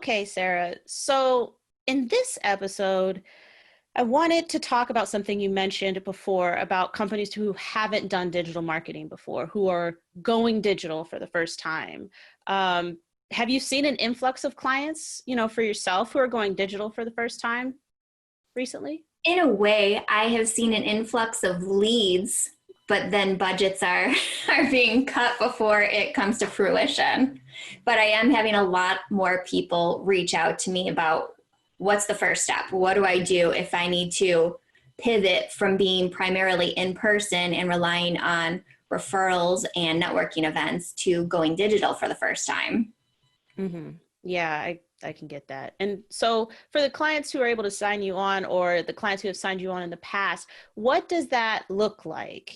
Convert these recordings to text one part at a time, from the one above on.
Okay, Sarah. So in this episode, I wanted to talk about something you mentioned before about companies who haven't done digital marketing before, who are going digital for the first time. Um, have you seen an influx of clients, for yourself who are going digital for the first time recently? In a way, I have seen an influx of leads, but then budgets are, are being cut before it comes to fruition. But I am having a lot more people reach out to me about what's the first step? What do I do if I need to pivot from being primarily in person and relying on referrals and networking events to going digital for the first time? Mm-hmm. Yeah, I can get that. And so for the clients who are able to sign you on or the clients who have signed you on in the past, what does that look like?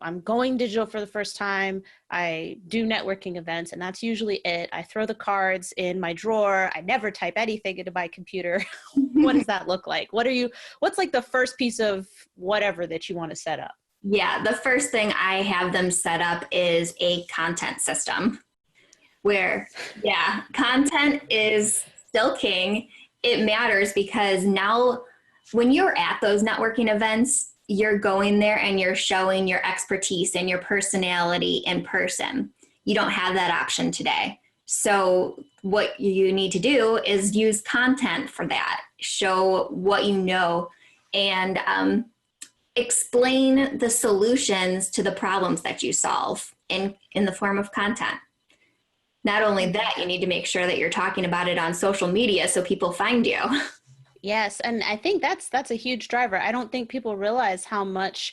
I'm going digital for the first time. I do networking events and that's usually it. I throw the cards in my drawer. I never type anything into my computer. What does that look like? What's like the first piece of whatever that you want to set up? Yeah, the first thing I have them set up is a content system. Where, yeah, content is still king. It matters because now when you're at those networking events, you're going there and you're showing your expertise and your personality in person. You don't have that option today. So what you need to do is use content for that. Show what you know and explain the solutions to the problems that you solve in the form of content. Not only that, you need to make sure that you're talking about it on social media so people find you. Yes, and I think that's a huge driver. I don't think people realize how much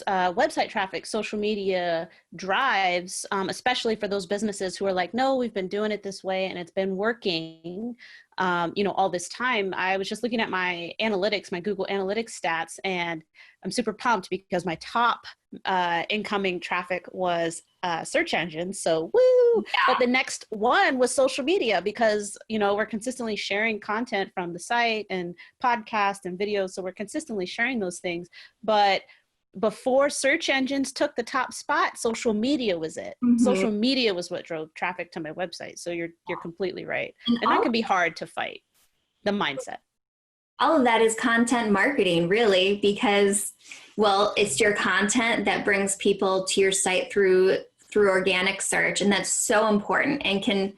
website traffic social media drives, especially for those businesses who are like, no, we've been doing it this way and it's been working, all this time. I was just looking at my analytics, my Google Analytics stats, and I'm super pumped because my top incoming traffic was search engines. So woo! Yeah. But the next one was social media because, we're consistently sharing content from the site and podcasts and videos. So we're consistently sharing those things. But before search engines took the top spot, social media was it. Mm-hmm. Social media was what drove traffic to my website. So you're completely right. And that can be hard to fight, the mindset. All of that is content marketing, really, because, well, it's your content that brings people to your site through organic search. And that's so important and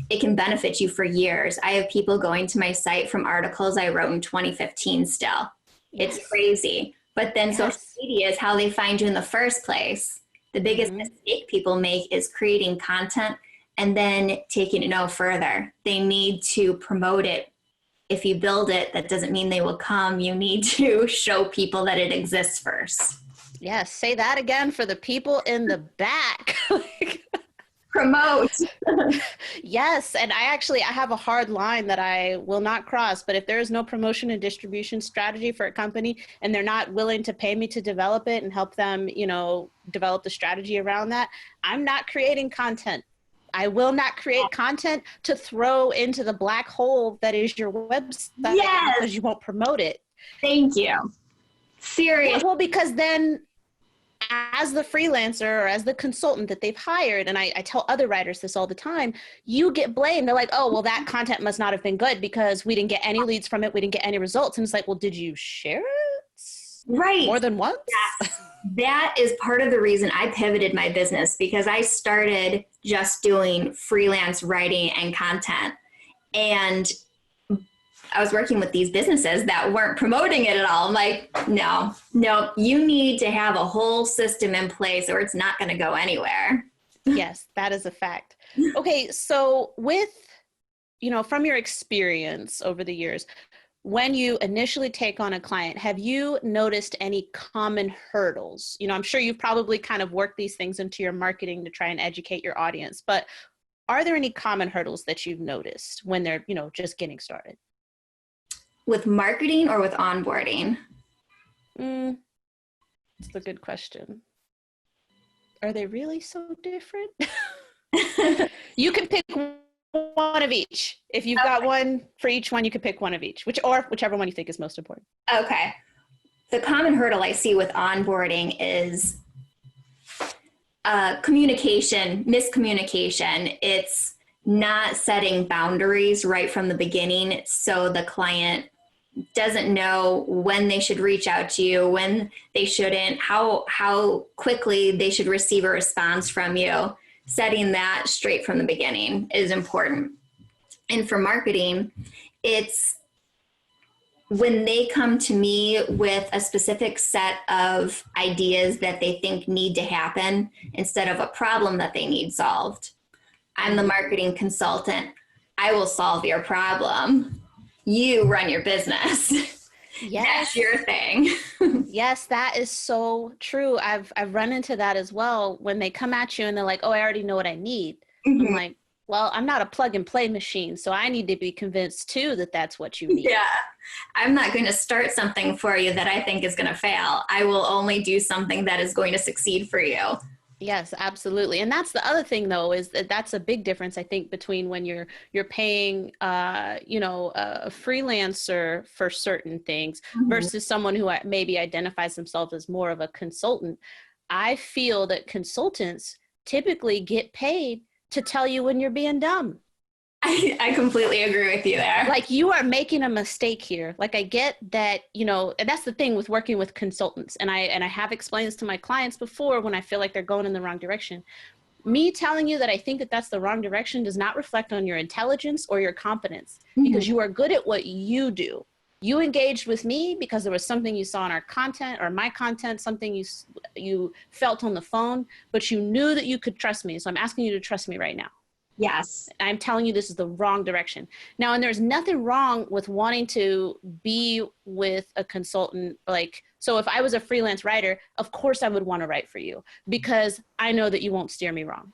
it can benefit you for years. I have people going to my site from articles I wrote in 2015 still. Yes. It's crazy. But then social media is how they find you in the first place. The biggest mistake people make is creating content and then taking it no further. They need to promote it. If you build it, that doesn't mean they will come. You need to show people that it exists first. Yes, say that again for the people in the back. Promote. Yes, and I have a hard line that I will not cross, but if there is no promotion and distribution strategy for a company and they're not willing to pay me to develop it and help them, develop the strategy around that, I'm not creating content. I will not create content to throw into the black hole that is your website because you won't promote it. Thank you. Seriously. Yeah, well, because then as the freelancer or as the consultant that they've hired, and I tell other writers this all the time, you get blamed. They're like, oh, well, that content must not have been good because we didn't get any leads from it. We didn't get any results. And it's like, well, did you share it? Right. More than once? Yes. That is part of the reason I pivoted my business, because I started just doing freelance writing and content. And I was working with these businesses that weren't promoting it at all. I'm like, no, you need to have a whole system in place or it's not going to go anywhere. Yes, that is a fact. Okay, so with, from your experience over the years, when you initially take on a client, have you noticed any common hurdles? I'm sure you've probably kind of worked these things into your marketing to try and educate your audience, but are there any common hurdles that you've noticed when they're, just getting started? With marketing or with onboarding? It's a good question. Are they really so different? You can pick one of each. If you've got one for each one, you could pick one of each, whichever one you think is most important. Okay. The common hurdle I see with onboarding is miscommunication. It's not setting boundaries right from the beginning, so the client doesn't know when they should reach out to you, when they shouldn't, how quickly they should receive a response from you. Setting that straight from the beginning is important. And for marketing, it's when they come to me with a specific set of ideas that they think need to happen instead of a problem that they need solved. I'm the marketing consultant. I will solve your problem. You run your business. Yes. That's your thing. Yes, that is so true. I've run into that as well when they come at you and they're like, "Oh, I already know what I need." Mm-hmm. I'm like, "Well, I'm not a plug and play machine, so I need to be convinced too that that's what you need." Yeah. I'm not going to start something for you that I think is going to fail. I will only do something that is going to succeed for you. Yes, absolutely. And that's the other thing though, is that that's a big difference, I think, between when you're paying a freelancer for certain things versus someone who maybe identifies themselves as more of a consultant. I feel that consultants typically get paid to tell you when you're being dumb. I completely agree with you there. Like, you are making a mistake here. Like, I get that, and that's the thing with working with consultants. And I have explained this to my clients before when I feel like they're going in the wrong direction. Me telling you that I think that that's the wrong direction does not reflect on your intelligence or your competence, because you are good at what you do. You engaged with me because there was something you saw in our content or my content, something you felt on the phone, but you knew that you could trust me. So I'm asking you to trust me right now. Yes. I'm telling you, this is the wrong direction. Now, and there's nothing wrong with wanting to be with a consultant. Like, so if I was a freelance writer, of course I would want to write for you because I know that you won't steer me wrong.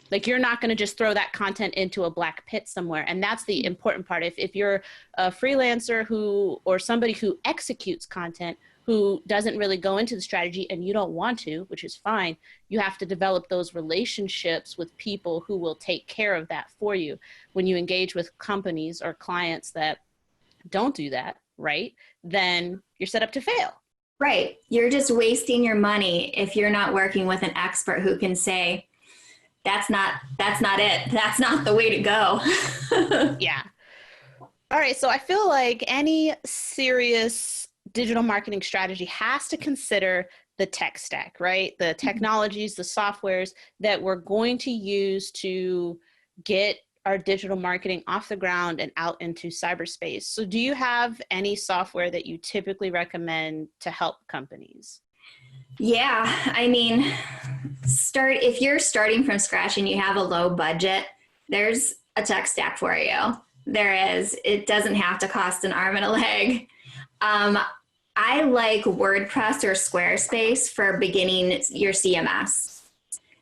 Like, you're not going to just throw that content into a black pit somewhere. And that's the important part. If you're a freelancer or somebody who executes content, who doesn't really go into the strategy and you don't want to, which is fine, you have to develop those relationships with people who will take care of that for you. When you engage with companies or clients that don't do that, right, then you're set up to fail. Right. You're just wasting your money if you're not working with an expert who can say, that's not it. That's not the way to go. Yeah. All right. So I feel like any serious digital marketing strategy has to consider the tech stack, right? The technologies, the softwares that we're going to use to get our digital marketing off the ground and out into cyberspace. So do you have any software that you typically recommend to help companies? Yeah, I mean, if you're starting from scratch and you have a low budget, there's a tech stack for you. There is. It doesn't have to cost an arm and a leg. I like WordPress or Squarespace for beginning your CMS.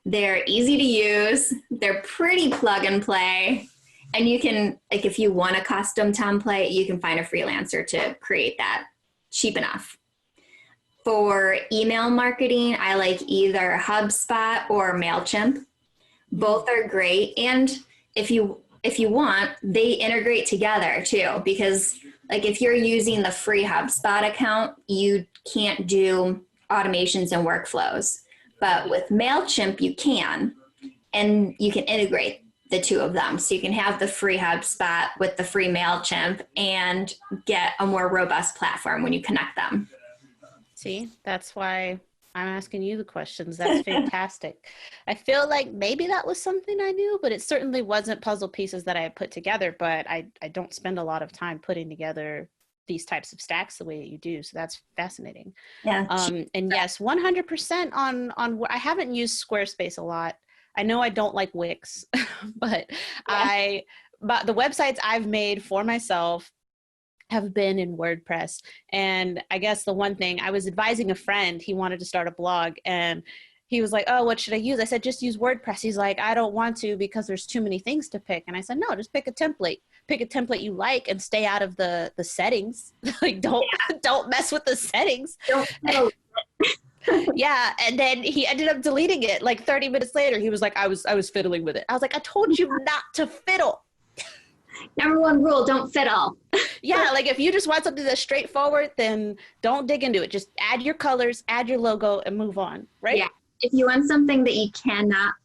They're easy to use. They're pretty plug and play. And you can, like, if you want a custom template, you can find a freelancer to create that cheap enough. For email marketing, I like either HubSpot or MailChimp. Both are great. And if you want, they integrate together too, because like if you're using the free HubSpot account, you can't do automations and workflows. But with MailChimp, you can, and you can integrate the two of them. So you can have the free HubSpot with the free MailChimp and get a more robust platform when you connect them. See, that's why I'm asking you the questions. That's fantastic. I feel like maybe that was something I knew, but it certainly wasn't puzzle pieces that I had put together, but I don't spend a lot of time putting together these types of stacks the way that you do. So that's fascinating. Yeah. And yes, 100% on I haven't used Squarespace a lot. I know I don't like Wix, but but the websites I've made for myself have been in WordPress. And I guess the one thing, I was advising a friend, he wanted to start a blog and he was like, "Oh, what should I use?" I said, "Just use WordPress." He's like, "I don't want to because there's too many things to pick." And I said, "No, just pick a template. Pick a template you like and stay out of the settings. Like, don't mess with the settings." Yeah. And then he ended up deleting it. Like 30 minutes later, he was like, I was fiddling with it. I was like, "I told you not to fiddle." Number one rule, don't fiddle. Yeah, like if you just want something that's straightforward, then don't dig into it. Just add your colors, add your logo, and move on, right? Yeah. If you want something that you cannot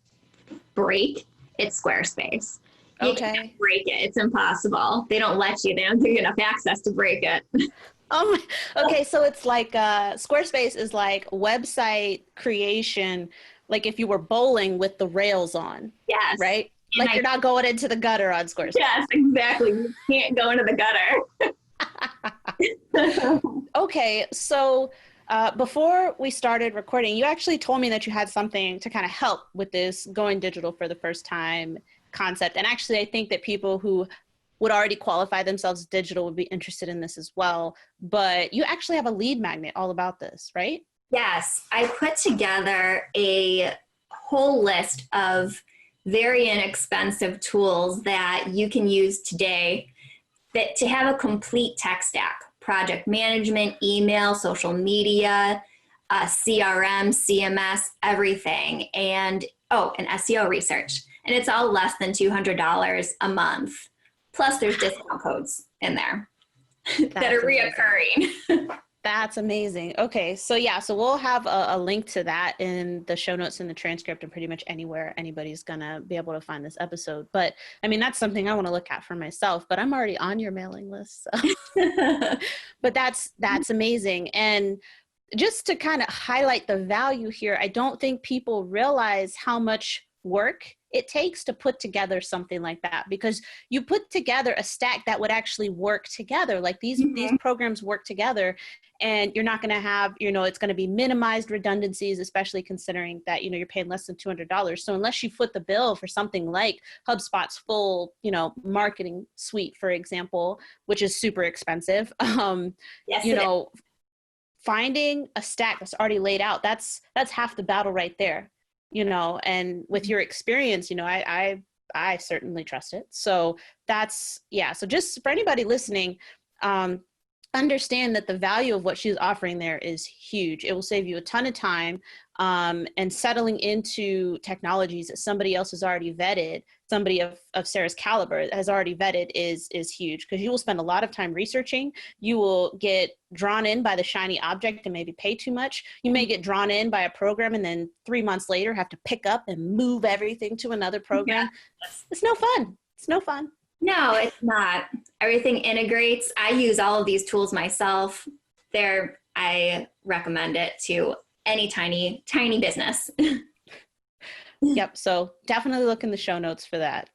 break, it's Squarespace. You can't Okay. break it. It's impossible. They don't let you. They don't give you enough access to break it. Okay, so it's like Squarespace is like website creation, like if you were bowling with the rails on, Yes. right? And Like you're not going into the gutter on yes, Squarespace. exactly. You can't go into the gutter. Okay, so before we started recording, you actually told me that you had something to kind of help with this going digital for the first time concept. And actually, I think that people who would already qualify themselves as digital would be interested in this as well. But you actually have a lead magnet all about this, right? Yes, I put together a whole list of very inexpensive tools that you can use today that to have a complete tech stack, project management, email, social media, CRM, CMS, everything. And oh, and SEO research. And it's all less than $200 a month. Plus there's discount codes in there that are That's amazing. reoccurring. That's amazing. Okay, so yeah, so we'll have a link to that in the show notes and the transcript and pretty much anywhere anybody's gonna be able to find this episode. But I mean, that's something I want to look at for myself, but I'm already on your mailing list. So. But that's amazing. And just to kind of highlight the value here, I don't think people realize how much work it takes to put together something like that, because you put together a stack that would actually work together, like these Mhm. programs work together, and you're not going to have, it's going to be minimized redundancies, especially considering that you're paying less than $200. So unless you foot the bill for something like HubSpot's full marketing suite, for example, which is super expensive, Yes, you it is. know finding a stack that's already laid out, that's half the battle right there. And with your experience, I certainly trust it. So that's, yeah, so just for anybody listening, um understand that the value of what she's offering there is huge. It will save you a ton of time, and settling into technologies that somebody else has already vetted, somebody of Sarah's caliber has already vetted, is huge, because you will spend a lot of time researching. You will get drawn in by the shiny object and maybe pay too much. You may get drawn in by a program and then 3 months later have to pick up and move everything to another program. Yes. It's no fun. It's no fun. No, it's not. Everything integrates. I use all of these tools myself. I recommend it to any tiny business. Yep. So definitely look in the show notes for that.